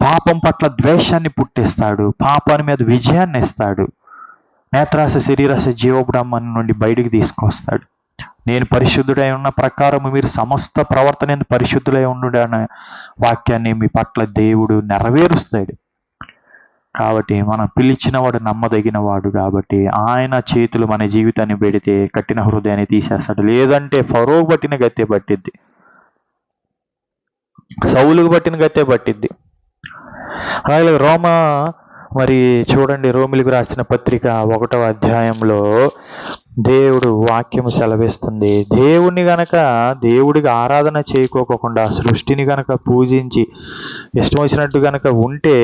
పాపం పట్ల ద్వేషాన్ని పుట్టిస్తాడు, పాపాని మీద విజయాన్ని ఇస్తాడు, నేత్రాశ శరీరాశ జీవబ్రహ్మం నుండి బయటికి తీసుకొస్తాడు. నేను పరిశుద్ధుడై ఉన్న ప్రకారం మీరు సమస్త ప్రవర్తన పరిశుద్ధులై ఉండు అనే వాక్యాన్ని మీ పట్ల దేవుడు నెరవేరుస్తాడు. కాబట్టి మనం పిలిచినవాడు నమ్మదగిన వాడు కాబట్టి ఆయన చేతులు మన జీవితాన్ని పెడితే కట్టిన హృదయాన్ని తీసేస్తాడు. లేదంటే ఫరో పట్టిన గత్తె పట్టిద్ది, సౌలుకు పట్టిన గత్తె పట్టిద్ది. అలాగే మరి చూడండి, రోమిలకు రాసిన పత్రిక 1వ అధ్యాయంలో దేవుడు వాక్యము సెలవిస్తుంది. దేవుడికి ఆరాధన చేయకోకుండా సృష్టిని గనక పూజించి ఇష్టం వచ్చినట్టు గనక ఉంటే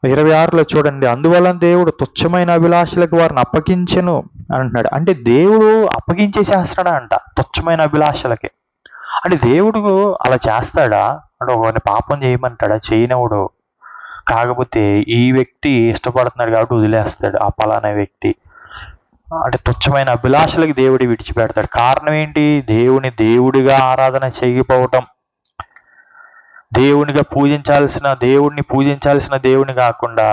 26లో చూడండి, అందువలన దేవుడు తుచ్చమైన అభిలాషలకు వారిని అప్పగించెను అంటున్నాడు. అంటే దేవుడు అప్పగించేసేస్తాడా అంట తుచ్చమైన అభిలాషలకి. అంటే దేవుడు అలా చేస్తాడా? అంటే ఒకరిని పాపం చేయమంటాడా? చేయనవుడు. కాకపోతే ఈ వ్యక్తి ఇష్టపడుతున్నాడు కాబట్టి వదిలేస్తాడు ఆ పలానా వ్యక్తి. అంటే తుచ్చమైన అభిలాషలకి దేవుడు విడిచిపెడతాడు. కారణం ఏంటి? దేవుడిగా ఆరాధన చేయకపోవటం, దేవుడిని పూజించాల్సిన దేవుని కాకుండా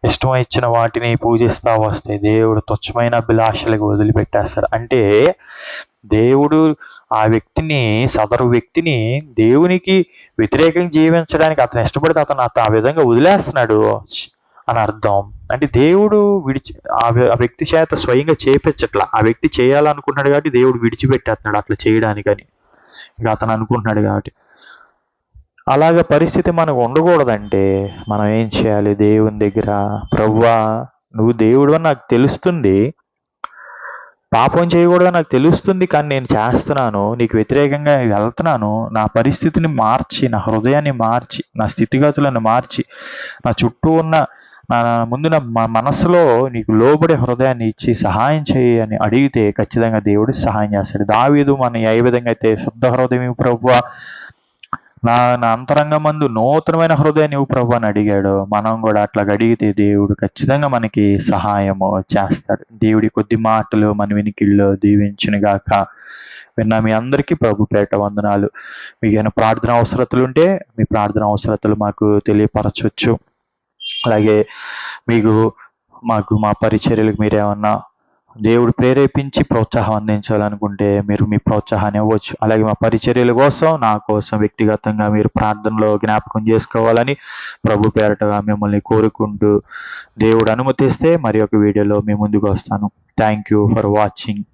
ఇష్టం ఇచ్చిన వాటిని పూజిస్తా వస్తే దేవుడు తుచ్చమైన అభిలాషలకు వదిలిపెట్టేస్తాడు. అంటే దేవుడు సదరు వ్యక్తిని దేవునికి వ్యతిరేకంగా జీవించడానికి అతను ఇష్టపడితే అతను ఆ విధంగా వదిలేస్తున్నాడు అని అర్థం. అంటే దేవుడు ఆ వ్యక్తి చేత స్వయంగా చేపించట్లా, ఆ వ్యక్తి చేయాలనుకుంటున్నాడు కాబట్టి దేవుడు విడిచిపెట్టేస్తున్నాడు అట్లా చేయడానికని ఇక అతను అనుకుంటున్నాడు కాబట్టి. అలాగ పరిస్థితి మనకు ఉండకూడదంటే మనం ఏం చేయాలి? దేవుని దగ్గర, ప్రభువా నువ్వు దేవుడు అని నాకు తెలుస్తుంది, పాపం చేయకూడదని నాకు తెలుస్తుంది, కానీ నేను చేస్తున్నాను, నీకు వ్యతిరేకంగా వెళ్తున్నాను. నా పరిస్థితిని మార్చి, నా హృదయాన్ని మార్చి, నా స్థితిగతులను మార్చి, నా చుట్టూ ఉన్న నా మనసులో నీకు లోబడే హృదయాన్ని ఇచ్చి సహాయం చేయి అని అడిగితే ఖచ్చితంగా దేవుడు సహాయం చేస్తాడు. దావీదు మన ఏ విధంగా అయితే శుద్ధ హృదయం ప్రభువా, నా అంతరంగమందు నూతనమైన హృదయాన్ని ఇవ్వు ప్రభు అని అడిగాడు, మనం కూడా అట్లా అడిగితే దేవుడు ఖచ్చితంగా మనకి సహాయము చేస్తాడు. దేవుడి కొద్ది మాటలు మన వినికిల్లో దీవించునుగాక. విన్నా మీ అందరికీ ప్రభు పేట వందనాలు. మీకు ఏమైనా ప్రార్థన అవసరతలు ఉంటే మీ ప్రార్థన అవసరతలు మాకు తెలియపరచవచ్చు. అలాగే మా పరిచర్యలకు మీరేమన్నా దేవుడు ప్రేరేపించి ప్రోత్సాహం అందించాలనుకుంటే మీరు మీ ప్రోత్సాహాన్ని ఇవ్వచ్చు. అలాగే మా పరిచర్యల కోసం, నా కోసం వ్యక్తిగతంగా మీరు ప్రార్థనలో జ్ఞాపకం చేసుకోవాలని ప్రభు పేరటగా మిమ్మల్ని కోరుకుంటూ, దేవుడు అనుమతిస్తే మరి ఒక వీడియోలో మీ ముందుకు వస్తాను. Thank you for watching.